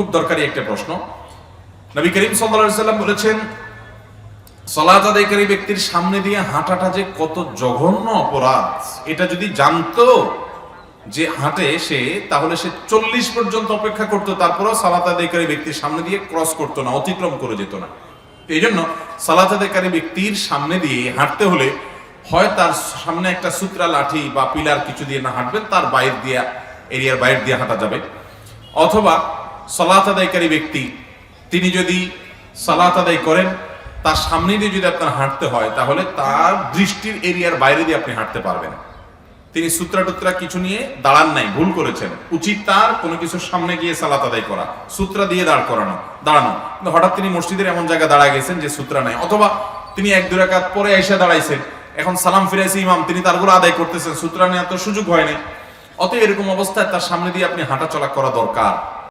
খুব দরকারি একটা প্রশ্ন। নবী করিম সাল্লাল্লাহু আলাইহি সাল্লাম বলেছেন, সালাত আদায়কারী ব্যক্তির সামনে দিয়ে হাঁটাটা যে কত জঘন্য অপরাধ, এটা যদি জানতো যে হাঁটে সে, তাহলে সে 40 পর্যন্ত অপেক্ষা করতো, তারপরেও সালাত আদায়কারী ব্যক্তির সামনে দিয়ে ক্রস করতো না, অতিক্রম করে যেত না। এই জন্য সালাত আদায়কারী ব্যক্তির সামনে দিয়ে হাঁটতে হলে হয় তার সামনে একটা সূত্রা লাঠি বা পিলার কিছু দিয়ে না হাঁটবেন, তার বাইরে দিয়ে, এরিয়ার বাইরে দিয়ে হাঁটা যাবে, অথবা সালাত আদায়কারী ব্যক্তি তিনি যদি সালাত আদায় করেন তার সামনে দিয়ে যদি আপনার হাঁটতে হয়, তাহলে তার দৃষ্টির এরিয়ার বাইরে দিয়ে আপনি হাঁটতে পারবেন। তিনি সূত্রা টুত্রা কিছু নিয়ে দাঁড়ান নাই, ভুল করেছেন। উচিত তার কোনো কিছুর সামনে গিয়ে সালাত আদায় করা, সূত্রা দিয়ে দাঁড়ানো। কিন্তু হঠাৎ তিনি মসজিদের এমন জায়গায় দাঁড়ায় গেছেন যে সূত্রা নাই, অথবা তিনি 1-2 রাকাত পরে এসে দাঁড়াইছেন, এখন সালাম ফিরাইছে ইমাম, তিনি তারগুলো আদায় করতেছেন, সূত্রা নেওয়ার তো সুযোগ হয় নাই। অতএব এরকম অবস্থায় তার সামনে দিয়ে আপনি হাঁটা চলা করা দরকার।